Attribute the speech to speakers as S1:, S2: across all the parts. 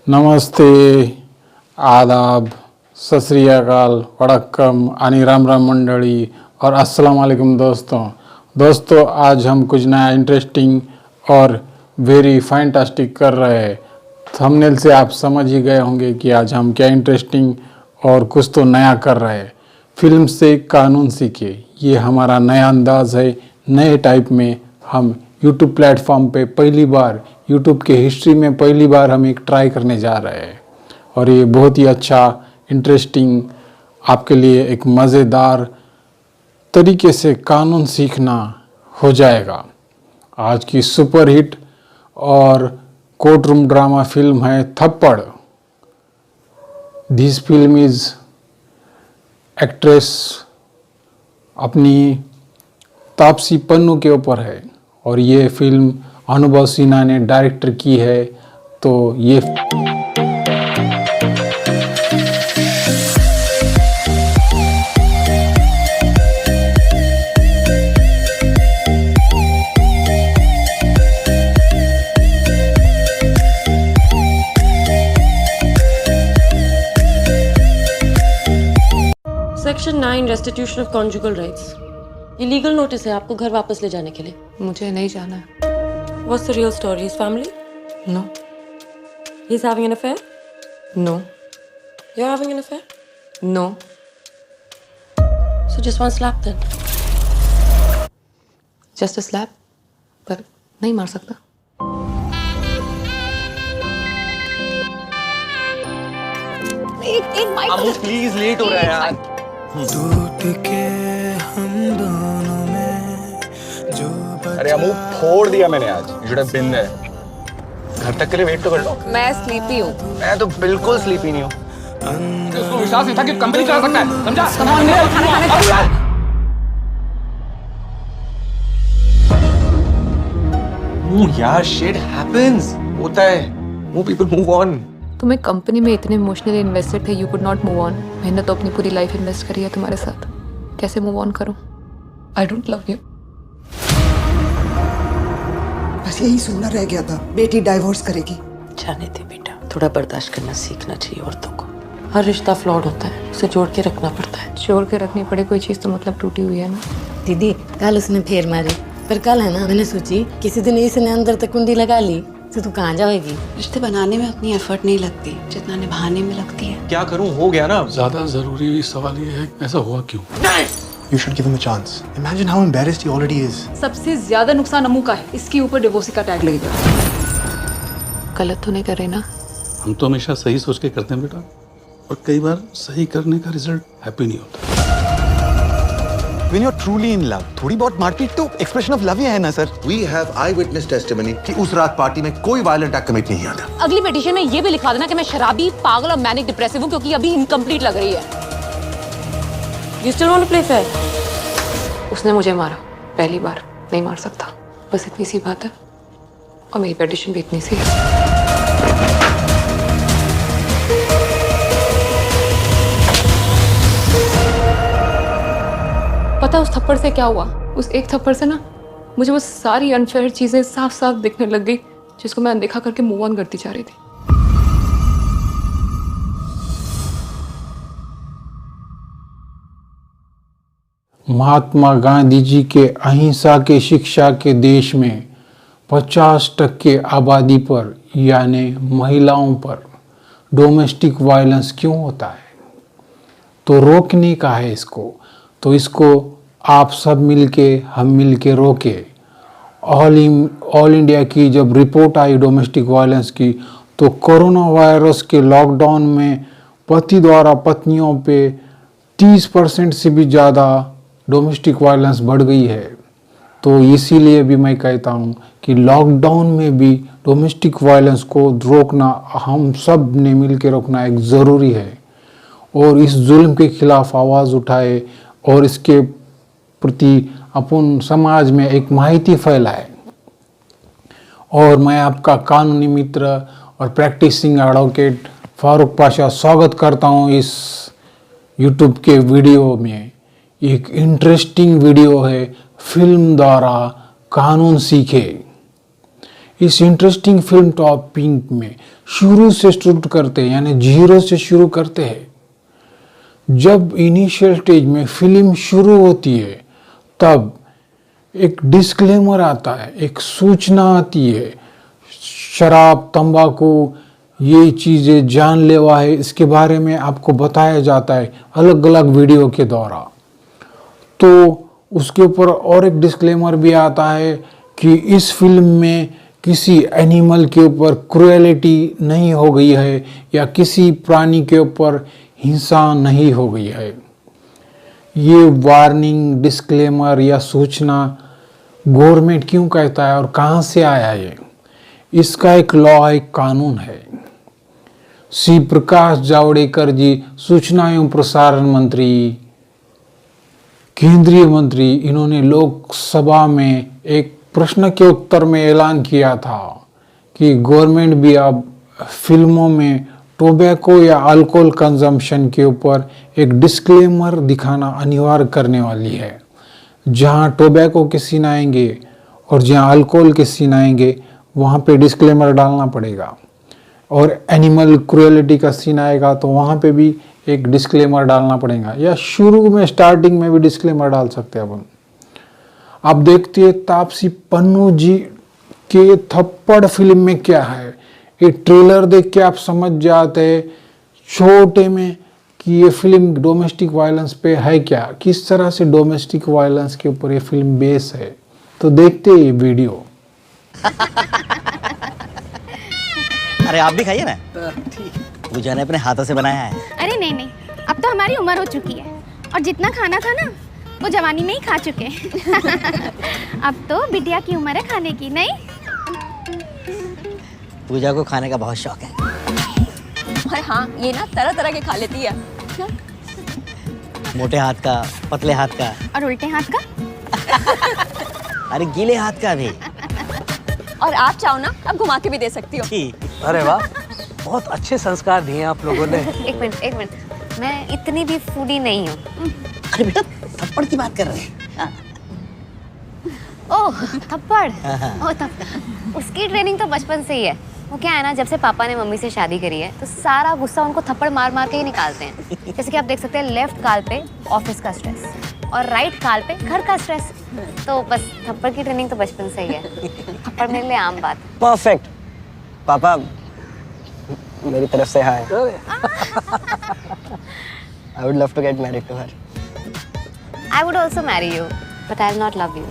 S1: नमस्ते, आदाब, सत श्री अकाल, वड़क्कम आणि राम राम मंडळी और अस्सलाम वालेकुम दोस्तों आज हम कुछ नया इंटरेस्टिंग और वेरी फैंटास्टिक कर रहे हैं। थंबनेल से आप समझ ही गए होंगे कि आज हम क्या इंटरेस्टिंग और कुछ तो नया कर रहे हैं। फिल्म से कानून सीखे, ये हमारा नया अंदाज है। नए टाइप में हम यूट्यूब प्लेटफॉर्म पे पहली बार, यूट्यूब के हिस्ट्री में पहली बार हम एक ट्राई करने जा रहे हैं और ये बहुत ही अच्छा, इंटरेस्टिंग, आपके लिए एक मज़ेदार तरीके से कानून सीखना हो जाएगा। आज की सुपरहिट और कोर्ट रूम ड्रामा फिल्म है थप्पड़। दिस फिल्म इज़ एक्ट्रेस अपनी तापसी पन्नू के ऊपर है और ये फिल्म अनुभव सिन्हा ने डायरेक्टर की है। तो ये
S2: section 9 restitution of conjugal rights. ये लीगल नोटिस है आपको घर वापस ले जाने के लिए।
S3: मुझे नहीं जाना है।
S2: What's the real story? His family?
S3: No.
S2: He's having an affair?
S3: No.
S2: You're having an affair?
S3: No.
S2: So just one slap then.
S3: Just a slap. पर नहीं मार सकता। एक माइक।
S4: अमू प्लीज लेट हो रहा है यार।
S5: टूट के हम दोनों में जो
S4: अरे अमू फोड़ दिया मैंने आज। You should have been there. घर तक के लिए वेट तो कर लो।
S3: मैं स्लीपी हूँ।
S4: मैं तो बिल्कुल स्लीपी नहीं हूँ।
S6: उसको विश्वास नहीं था कि कंपनी चला सकता है, समझा?
S4: यार shit happens, होता है। Move people move on.
S3: तुम एक कंपनी में इतने इमोशनली इन्वेस्टेड थे, you could not move on. मैंने तो अपनी पूरी लाइफ इन्वेस्ट करी है तुम्हारे साथ, कैसे मूव ऑन करूं? I don't love you.
S7: बस यही सुनना रह गया था, बेटी डाइवोर्स करेगी।
S2: जाने दे बेटा, थोड़ा बर्दाश्त करना सीखना चाहिए औरतों को। हर रिश्ता फ्लॉड होता है, उसे जोड़ के रखना पड़ता है।
S3: जोड़ के रखनी पड़े कोई चीज़ तो मतलब टूटी हुई है ना।
S8: दीदी कल उसने फेर मारी, पर कल है ना, मैंने सोची किसी दिन इसने अंदर तक कुंडी लगा ली तो तू कहाँ जाएगी।
S9: रिश्ते बनाने में उतनी एफर्ट नहीं लगती जितना निभाने में लगती है।
S4: क्या करूँ, हो गया ना।
S10: ज्यादा जरूरी सवाल ये है, ऐसा हुआ क्यों?
S5: You should give him a chance. Imagine how embarrassed he already is.
S3: सबसे ज्यादा नुकसान अमू का है, इसके ऊपर डिवोर्स का टैग लगेगा। गलत तो नहीं कर रहे ना?
S10: हम तो हमेशा सही सोच के करते हैं बेटा, और कई बार सही करने का रिजल्ट हैप्पी नहीं होता।
S4: When you're truly in love, थोड़ी बहुत मारपीट तो एक्सप्रेशन ऑफ लव ही है ना sir.
S11: We have eyewitness testimony कि उस रात पार्टी में कोई वायलेंट एक्ट कमिट नहीं किया था।
S3: अगली पिटीशन में ये भी लिखवा देना कि मैं शराबी, पागल और मैनिक डिप्रेसिव हूँ, क्योंकि अभी इनकम्प्लीट लग रही है।
S2: You still want to play fair?
S3: उसने मुझे मारा पहली बार, नहीं मार सकता, बस इतनी सी बात है। और मेरी पिटीशन भी इतनी सी है। पता उस थप्पड़ से क्या हुआ? उस एक थप्पड़ से ना मुझे वो सारी अनफेयर चीजें साफ साफ दिखने लग गई जिसको मैं अनदेखा करके मूव ऑन करती जा रही थी।
S1: महात्मा गांधी जी के अहिंसा के शिक्षा के देश में 50% आबादी पर यानी महिलाओं पर डोमेस्टिक वायलेंस क्यों होता है? तो रोकने का है इसको। तो इसको आप सब मिलके, हम मिलके रोके। ऑल इंडिया की जब रिपोर्ट आई डोमेस्टिक वायलेंस की, तो कोरोना वायरस के लॉकडाउन में पति द्वारा पत्नियों पे 30% से भी ज़्यादा डोमेस्टिक वायलेंस बढ़ गई है। तो इसीलिए भी मैं कहता हूँ कि लॉकडाउन में भी डोमेस्टिक वायलेंस को रोकना, हम सब ने मिल के रोकना एक ज़रूरी है। और इस जुल्म के खिलाफ आवाज़ उठाए और इसके प्रति अपन समाज में एक माहिती फैलाए। और मैं आपका कानूनी मित्र और प्रैक्टिसिंग एडवोकेट फारूक पाशा स्वागत करता हूँ इस यूट्यूब के वीडियो में। एक इंटरेस्टिंग वीडियो है, फिल्म द्वारा कानून सीखे। इस इंटरेस्टिंग फिल्म टॉप पिंक में शुरू से शुरू करते हैं, यानी जीरो से शुरू करते हैं। जब इनिशियल स्टेज में फिल्म शुरू होती है तब एक डिस्क्लेमर आता है, एक सूचना आती है, शराब तंबाकू ये चीज़ें जानलेवा है, इसके बारे में आपको बताया जाता है अलग अलग वीडियो के द्वारा। तो उसके ऊपर और एक डिस्क्लेमर भी आता है कि इस फिल्म में किसी एनिमल के ऊपर क्रूएलिटी नहीं हो गई है या किसी प्राणी के ऊपर हिंसा नहीं हो गई है। ये वार्निंग, डिस्क्लेमर या सूचना गवर्नमेंट क्यों कहता है और कहाँ से आया ये? इसका एक लॉ, एक कानून है। श्री प्रकाश जावड़ेकर जी, सूचना एवं प्रसारण मंत्री, केंद्रीय मंत्री, इन्होंने लोकसभा में एक प्रश्न के उत्तर में ऐलान किया था कि गवर्नमेंट भी अब फिल्मों में टोबैको या अल्कोहल कंजम्पशन के ऊपर एक डिस्क्लेमर दिखाना अनिवार्य करने वाली है। जहां टोबैको के सीन आएंगे और जहां अल्कोहल के सीन आएंगे वहां पे डिस्क्लेमर डालना पड़ेगा, और एनिमल क्रूएलिटी का सीन आएगा तो वहां पे भी एक डिस्क्लेमर डालना पड़ेगा, या शुरू में स्टार्टिंग में भी डिस्क्लेमर डाल सकते हैं अपन। आप देखते हैं तापसी पन्नू जी के थप्पड़ फिल्म में क्या है। ये ट्रेलर देख के आप समझ जाते हैं छोटे में कि ये फिल्म डोमेस्टिक वायलेंस पे है क्या, किस तरह से डोमेस्टिक वायलेंस के ऊपर ये फिल्म बेस है। तो देखते हैं ये वीडियो।
S12: अरे आप भी खाइए ना, पूजा ने अपने हाथों से बनाया है।
S13: अरे नहीं नहीं, अब तो हमारी उम्र हो चुकी है और जितना खाना था ना वो जवानी में ही खा चुके हैं। अब तो बिटिया की उम्र है खाने की, नहीं?
S12: पूजा को खाने का बहुत शौक है।
S14: और हाँ, ये ना तरह तरह के खा लेती है।
S12: मोटे हाथ का, पतले हाथ का
S13: और उल्टे हाथ का।
S12: अरे गीले हाथ का भी।
S14: और आप चाहो ना अब घुमा के भी दे सकती हो।
S15: अरे वाह, बहुत अच्छे संस्कार दिए आप लोगों ने।
S16: एक मिनट, मैं इतनी भी फूडी नहीं हूँ।
S12: अरे बेटा, थप्पड़ की बात कर रहे हैं।
S16: ओह थप्पड़, ओह थप्पड़। उसकी ट्रेनिंग तो बचपन से ही है। वो क्या है ना, जब से पापा ने मम्मी से शादी करी है तो सारा गुस्सा उनको थप्पड़ मार मार के ही निकालते हैं। जैसे कि आप देख सकते हैं, लेफ्ट गाल पे ऑफिस का स्ट्रेस और राइट गाल पे घर का स्ट्रेस। तो बस थप्पड़ की ट्रेनिंग तो बचपन से ही है। थप्पड़ मेरे लिए आम बात।
S15: परफेक्ट। पापा मेरी तरफ से हाय। I would love to get married to her.
S16: I would also marry you, but I will not love you.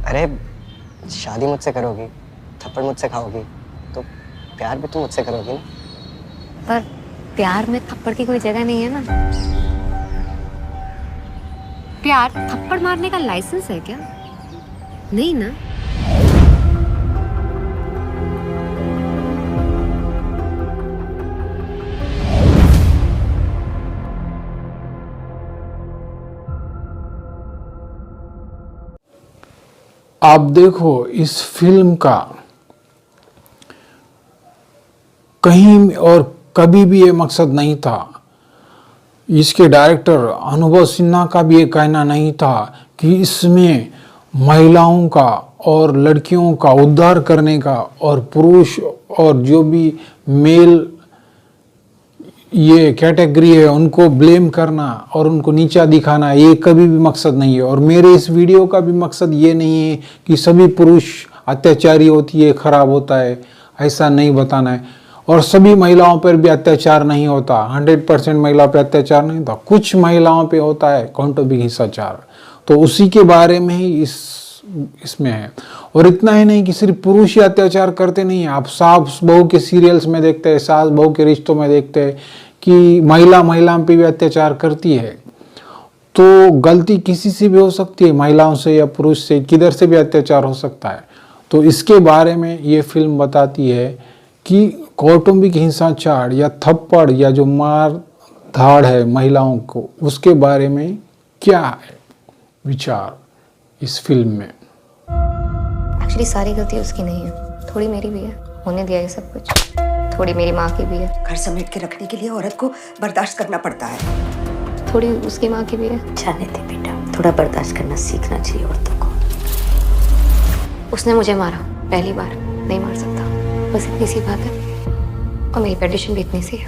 S15: अरे शादी मुझसे करोगी, थप्पड़ मुझसे खाओगी, तो प्यार भी तुम मुझसे करोगी ना?
S16: पर प्यार में थप्पड़ की कोई जगह नहीं है ना। प्यार थप्पड़ मारने का लाइसेंस है क्या? नहीं ना।
S1: आप देखो, इस फिल्म का कहीं और कभी भी ये मकसद नहीं था, इसके डायरेक्टर अनुभव सिन्हा का भी ये कहना नहीं था कि इसमें महिलाओं का और लड़कियों का उद्धार करने का और पुरुष और जो भी मेल ये कैटेगरी है उनको ब्लेम करना और उनको नीचा दिखाना, ये कभी भी मकसद नहीं है। और मेरे इस वीडियो का भी मकसद ये नहीं है कि सभी पुरुष अत्याचारी होती है, खराब होता है, ऐसा नहीं बताना है। और सभी महिलाओं पर भी अत्याचार नहीं होता, 100% महिला पे अत्याचार नहीं होता, कुछ महिलाओं पे होता है कौटुंबिक हिंसाचार। तो उसी के बारे में ही इसमें है। और इतना ही नहीं कि सिर्फ पुरुष ही अत्याचार करते नहीं हैं, आप सास बहू के सीरियल्स में देखते हैं, सास बहू के रिश्तों में देखते हैं कि महिला पे भी अत्याचार करती है। तो गलती किसी से भी हो सकती है, महिलाओं से या पुरुष से, किधर से भी अत्याचार हो सकता है। तो इसके बारे में ये फिल्म बताती है कि कौटुंबिक हिंसाचार या थप्पड़ या जो मार धाड़ है महिलाओं को, उसके बारे में क्या है विचार इस फिल्म में।
S16: एक्चुअली सारी गलती उसकी नहीं है, थोड़ी मेरी भी है। होने दिया ये सब कुछ, थोड़ी मेरी माँ की भी है।
S7: घर समेट के रखने के लिए औरत को बर्दाश्त करना पड़ता है।
S16: थोड़ी उसकी माँ की भी है।
S2: जाने दे बेटा, थोड़ा बर्दाश्त करना सीखना चाहिए औरतों को।
S16: उसने मुझे मारा पहली बार, नहीं मार सकता, बस इतनी सी बात है। और मेरी पेडिशन भी इतनी सी है।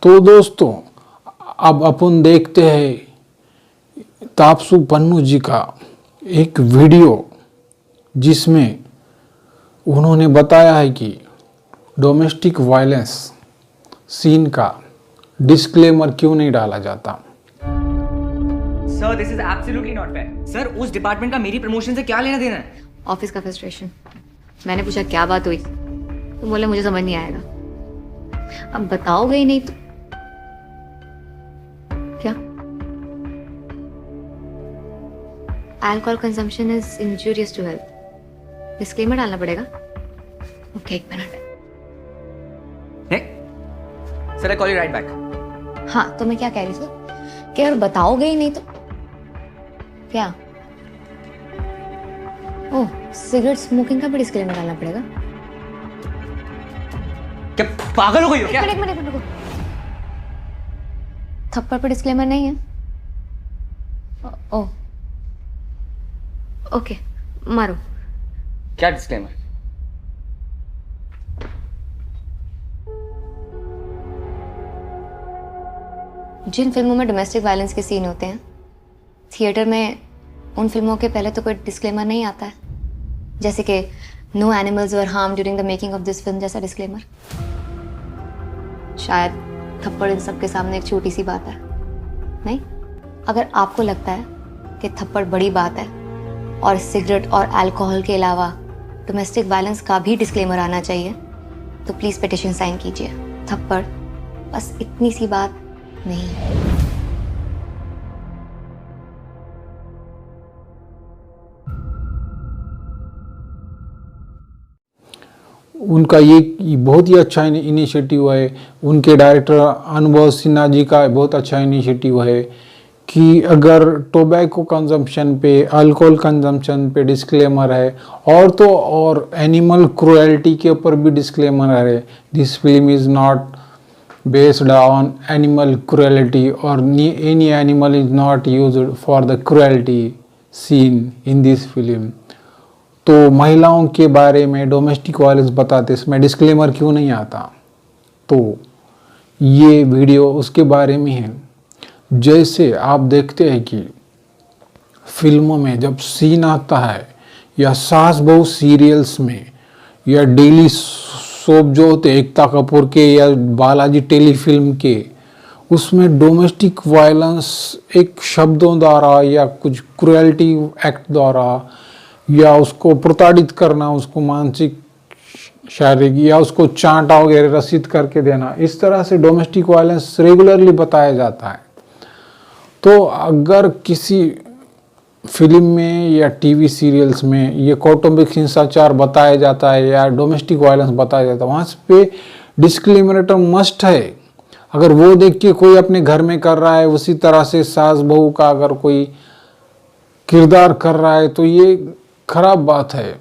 S1: तो दोस्तों, अब अपन देखते हैं तापसू पन्नू जी का एक वीडियो जिसमें उन्होंने बताया है कि डोमेस्टिक वायलेंस सीन का डिस्क्लेमर क्यों नहीं डाला जाता।
S17: Sir this is absolutely not fair. Sir उस डिपार्टमेंट का मेरी प्रमोशन से क्या लेना देना है?
S16: ऑफिस का फ्रस्ट्रेशन। मैंने पूछा क्या बात हुई, तो बोले मुझे समझ नहीं आएगा। अब बताओगे ही नहीं तो क्या? Alcohol consumption is injurious to health. Disclaimer डालना पड़ेगा। ओके, एक मिनट।
S17: Sir I call you right back.
S16: हाँ, तो मैं क्या कह रही थी कि अगर बताओगे ही नहीं तो क्या? ओह, सिगरेट स्मोकिंग का भी डिस्क्लेमर डालना पड़ेगा।
S17: क्या पागल हो गई हो क्या?
S16: एक मिनट रुको। थप्पड़ पे डिस्क्लेमर नहीं है? ओह, ओके, मारो।
S17: क्या डिस्क्लेमर?
S16: जिन फिल्मों में डोमेस्टिक वायलेंस के सीन होते हैं, थिएटर में उन फिल्मों के पहले तो कोई डिस्क्लेमर नहीं आता है, जैसे कि no animals were harm during the making of this film जैसा डिस्क्लेमर। शायद थप्पड़ इन सब के सामने एक छोटी सी बात है। नहीं, अगर आपको लगता है कि थप्पड़ बड़ी बात है और सिगरेट और अल्कोहल के अलावा डोमेस्टिक वायलेंस का भी डिस्क्लेमर आना चाहिए, तो प्लीज़ पिटिशन साइन कीजिए। थप्पड़ बस इतनी सी बात नहीं है।
S1: उनका ये बहुत ही अच्छा इनिशिएटिव है। उनके डायरेक्टर अनुभव सिन्हा जी का बहुत अच्छा इनिशिएटिव है कि अगर टोबैको कंजम्पशन पे, अल्कोहल कंजम्पशन पे डिस्क्लेमर है, और तो और एनिमल क्रुएल्टी के ऊपर भी डिस्क्लेमर है। This film is not based on animal cruelty or any animal is not used for the cruelty scene in this film। तो महिलाओं के बारे में डोमेस्टिक वायलेंस बताते इसमें डिस्क्लेमर क्यों नहीं आता? तो ये वीडियो उसके बारे में है। जैसे आप देखते हैं कि फिल्मों में जब सीन आता है या सास बहू सीरियल्स में या डेली सोप जो होते एकता कपूर के या बालाजी टेलीफिल्म के, उसमें डोमेस्टिक वायलेंस एक शब्दों द्वारा या कुछ क्रुएल्टी एक्ट द्वारा या उसको प्रताड़ित करना, उसको मानसिक शारीरिक या उसको चांटा वगैरह रसीद करके देना, इस तरह से डोमेस्टिक वायलेंस रेगुलरली बताया जाता है। तो अगर किसी फिल्म में या टीवी सीरियल्स में ये कौटुंबिक हिंसाचार बताया जाता है या डोमेस्टिक वायलेंस बताया जाता है, वहाँ पे डिस्क्लेमर मस्ट है। अगर वो देख के कोई अपने घर में कर रहा है, उसी तरह से सास बहू का अगर कोई किरदार कर रहा है, तो ये खराब बात है।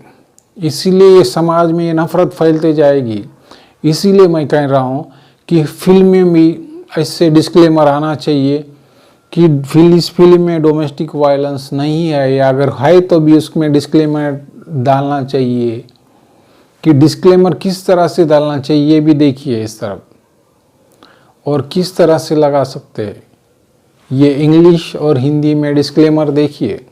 S1: इसीलिए ये समाज में ये नफरत फैलते जाएगी। इसीलिए मैं कह रहा हूँ कि फिल्म में भी ऐसे डिस्क्लेमर आना चाहिए कि इस फिल्म में डोमेस्टिक वायलेंस नहीं है, या अगर है तो भी उसमें डिस्क्लेमर डालना चाहिए। कि डिस्क्लेमर किस तरह से डालना चाहिए ये भी देखिए इस तरफ, और किस तरह से लगा सकते हैं ये इंग्लिश और हिंदी में डिस्क्लेमर देखिए।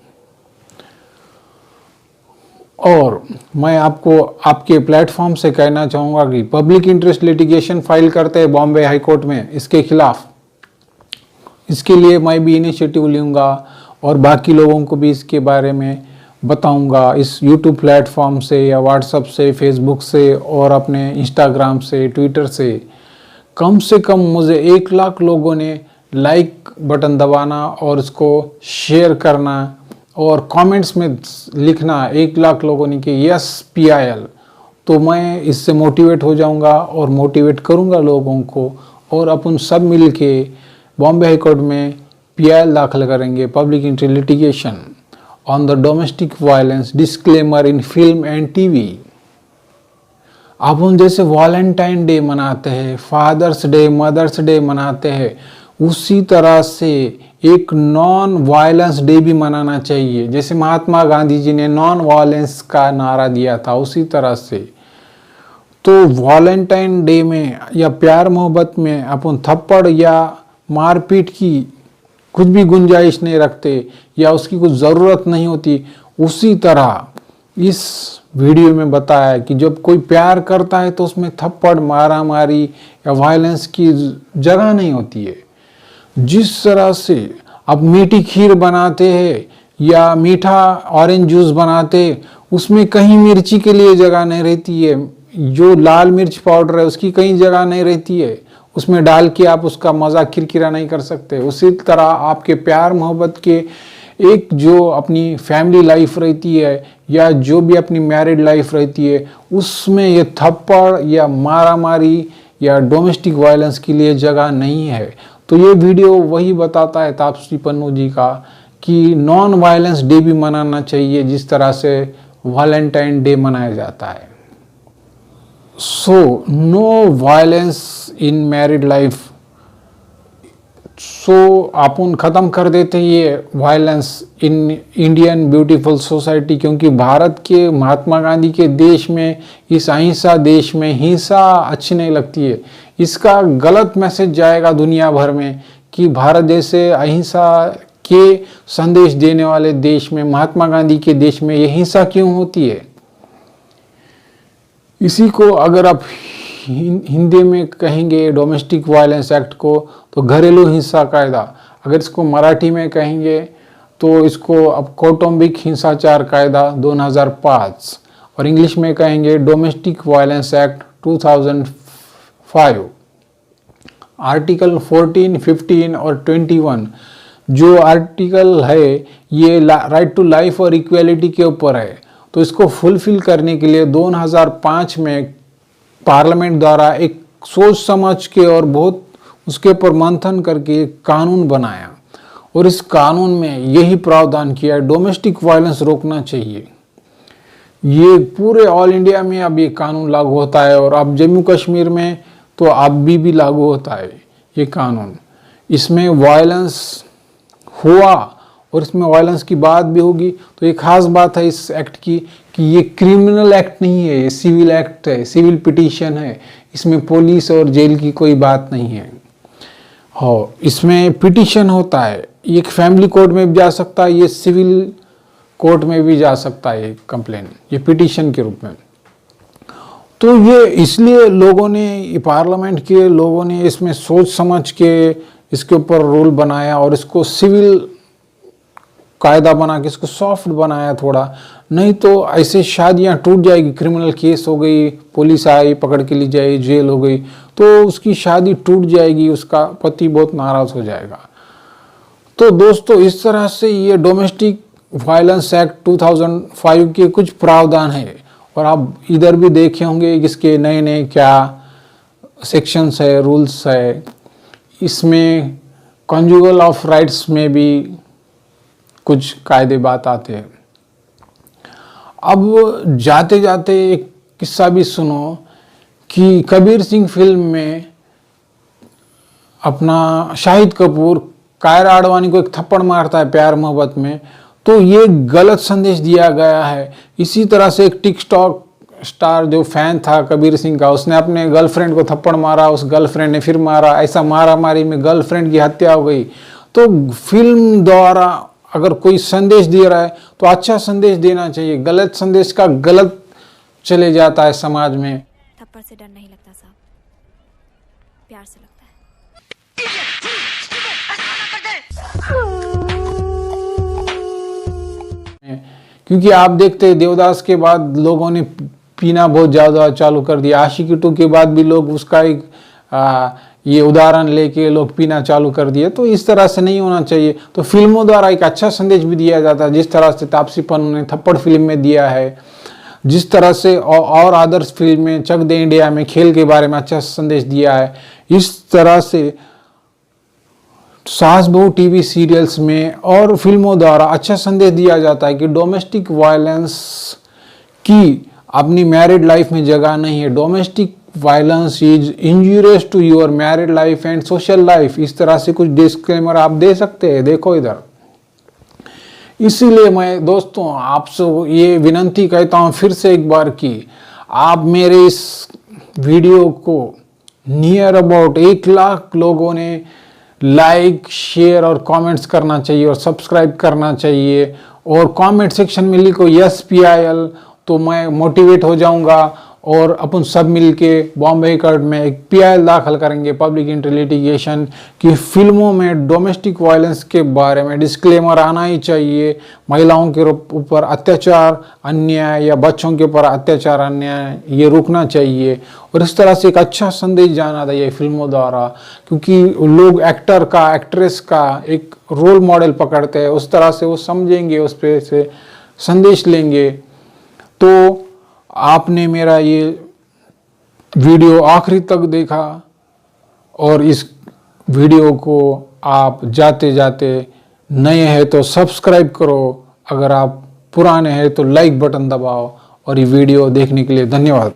S1: और मैं आपको आपके प्लेटफॉर्म से कहना चाहूँगा कि पब्लिक इंटरेस्ट लिटिगेशन फाइल करते हैं बॉम्बे हाई कोर्ट में इसके खिलाफ। इसके लिए मैं भी इनिशिएटिव लूँगा और बाकी लोगों को भी इसके बारे में बताऊँगा, इस यूट्यूब प्लेटफॉर्म से या व्हाट्सएप से, फेसबुक से और अपने इंस्टाग्राम से, ट्विटर से कम मुझे 1 लाख लोगों ने लाइक बटन दबाना और इसको शेयर करना और कमेंट्स में लिखना 1 लाख लोगों ने कि यस PIL, तो मैं इससे मोटिवेट हो जाऊंगा और मोटिवेट करूंगा लोगों को, और अपन सब मिल के बॉम्बे हाई कोर्ट में PIL दाखिल करेंगे, public interest litigation on the domestic violence disclaimer in film and TV. अपन जैसे वैलेंटाइन डे मनाते हैं, फादर्स डे, मदर्स डे मनाते हैं, उसी तरह से एक नॉन वायलेंस डे भी मनाना चाहिए। जैसे महात्मा गांधी जी ने नॉन वायलेंस का नारा दिया था, उसी तरह से तो वैलेंटाइन डे में या प्यार मोहब्बत में अपन थप्पड़ या मारपीट की कुछ भी गुंजाइश नहीं रखते या उसकी कुछ ज़रूरत नहीं होती। उसी तरह इस वीडियो में बताया कि जब कोई प्यार करता है तो उसमें थप्पड़, मारा मारी या वायलेंस की जगह नहीं होती है। जिस तरह से आप मीठी खीर बनाते हैं या मीठा ऑरेंज जूस बनाते हैं, उसमें कहीं मिर्ची के लिए जगह नहीं रहती है, जो लाल मिर्च पाउडर है उसकी कहीं जगह नहीं रहती है, उसमें डाल के आप उसका मज़ा किरकिरा नहीं कर सकते। उसी तरह आपके प्यार मोहब्बत के एक जो अपनी फैमिली लाइफ रहती है या जो भी अपनी मैरिड लाइफ रहती है, उसमें ये थप्पड़ या मारा मारी या डोमेस्टिक वायलेंस के लिए जगह नहीं है। तो ये वीडियो वही बताता है तापसी पन्नू जी का कि नॉन वायलेंस डे भी मनाना चाहिए जिस तरह से वैलेंटाइन डे मनाया जाता है। So no violence in married life. So अपन ख़त्म कर देते ये violence in Indian beautiful society, क्योंकि भारत के महात्मा गांधी के देश में, इस अहिंसा देश में हिंसा अच्छी नहीं लगती है। इसका गलत मैसेज जाएगा दुनिया भर में कि भारत जैसे अहिंसा के संदेश देने वाले देश में, महात्मा गांधी के देश में ये हिंसा क्यों होती है। इसी को अगर आप हिंदी में कहेंगे डोमेस्टिक वायलेंस एक्ट को तो घरेलू हिंसा कायदा, अगर इसको मराठी में कहेंगे तो इसको अब कौटुंबिक हिंसाचार कायदा 2005, और इंग्लिश में कहेंगे डोमेस्टिक वायलेंस एक्ट 2005। आर्टिकल 14, 15 और 21 जो आर्टिकल है ये राइट टू लाइफ और इक्वेलिटी के ऊपर है। तो इसको फुलफिल करने के लिए 2005 में पार्लियामेंट द्वारा एक सोच समझ के और बहुत उसके ऊपर मंथन करके एक कानून बनाया, और इस कानून में यही प्रावधान किया है डोमेस्टिक वायलेंस रोकना चाहिए। ये पूरे ऑल इंडिया में अब ये कानून लागू होता है, और अब जम्मू कश्मीर में तो अब भी लागू होता है ये कानून। इसमें वायलेंस हुआ और इसमें वायलेंस की बात भी होगी तो एक खास बात है इस एक्ट की कि ये क्रिमिनल एक्ट नहीं है, ये सिविल एक्ट है, सिविल पिटीशन है। इसमें पुलिस और जेल की कोई बात नहीं है। हाँ, इसमें पिटीशन होता है, एक फैमिली कोर्ट में भी जा सकता है, ये सिविल कोर्ट में भी जा सकता है कंप्लेन, ये पिटीशन के रूप में। तो ये इसलिए लोगों ने, पार्लियामेंट के लोगों ने इसमें सोच समझ के इसके ऊपर रूल बनाया और इसको सिविल कायदा बना के इसको सॉफ्ट बनाया थोड़ा। नहीं तो ऐसे शादियां टूट जाएगी, क्रिमिनल केस हो गई, पुलिस आई पकड़ के ली जाए, जेल हो गई, तो उसकी शादी टूट जाएगी, उसका पति बहुत नाराज हो जाएगा। तो दोस्तों इस तरह से ये डोमेस्टिक वायलेंस एक्ट 2005 के कुछ प्रावधान है, और आप इधर भी देखे होंगे इसके नए नए क्या सेक्शंस है, रूल्स है। इसमें कॉन्जुगल ऑफ राइट्स में भी कुछ कायदे बात आते हैं। अब जाते जाते एक किस्सा भी सुनो कि कबीर सिंह फिल्म में अपना शाहिद कपूर कायरा आडवाणी को एक थप्पड़ मारता है प्यार मोहब्बत में, तो ये गलत संदेश दिया गया है। इसी तरह से एक टिकटॉक स्टार जो फैन था कबीर सिंह का, उसने अपने गर्लफ्रेंड को थप्पड़ मारा, उस गर्लफ्रेंड ने फिर मारा, ऐसा मारा मारी में गर्लफ्रेंड की हत्या हो गई। तो फिल्म द्वारा अगर कोई संदेश दे रहा है तो अच्छा संदेश देना चाहिए, गलत संदेश का गलत चले जाता है समाज में।
S18: थप्पड़ से डर नहीं लगता साहब, प्यार से लगता
S1: है। क्योंकि आप देखते हैं देवदास के बाद लोगों ने पीना बहुत ज़्यादा चालू कर दिया, आशिकी 2 के बाद भी लोग उसका एक ये उदाहरण लेके लोग पीना चालू कर दिए। तो इस तरह से नहीं होना चाहिए। तो फिल्मों द्वारा एक अच्छा संदेश भी दिया जाता है, जिस तरह से तापसी पन्नू ने थप्पड़ फिल्म में दिया है, जिस तरह से और आदर्श फिल्म में चक दे इंडिया में खेल के बारे में अच्छा संदेश दिया है। इस तरह से सास बहू टीवी सीरियल्स में और फिल्मों द्वारा अच्छा संदेश दिया जाता है कि डोमेस्टिक वायलेंस की अपनी मैरिड लाइफ में जगह नहीं है। Domestic violence is injurious to your married life and social life, इस तरह से कुछ डिस्क्लेमर आप दे सकते हैं। देखो इधर, इसीलिए मैं दोस्तों आपसे ये विनंती कहता हूँ फिर से एक बार कि आप मेरे इस वीडियो को नियर अबाउट 1 लाख लोगों ने लाइक, शेयर और कमेंट्स करना चाहिए और सब्सक्राइब करना चाहिए, और कमेंट सेक्शन में लिखो यस PIL, तो मैं मोटिवेट हो जाऊंगा और अपन सब मिलके बॉम्बे हाई कोर्ट में एक PIL दाखिल करेंगे, पब्लिक इंटरेस्ट लिटिगेशन, कि फिल्मों में डोमेस्टिक वायलेंस के बारे में डिस्क्लेमर आना ही चाहिए। महिलाओं के ऊपर अत्याचार, अन्याय या बच्चों के ऊपर अत्याचार, अन्याय ये रुकना चाहिए, और इस तरह से एक अच्छा संदेश जाना था ये फिल्मों द्वारा, क्योंकि लोग एक्टर का, एक्ट्रेस का एक रोल मॉडल पकड़ते हैं, उस तरह से वो समझेंगे, उस पर से संदेश लेंगे। तो आपने मेरा ये वीडियो आखिरी तक देखा, और इस वीडियो को आप जाते जाते नए हैं तो सब्सक्राइब करो, अगर आप पुराने हैं तो लाइक बटन दबाओ, और ये वीडियो देखने के लिए धन्यवाद।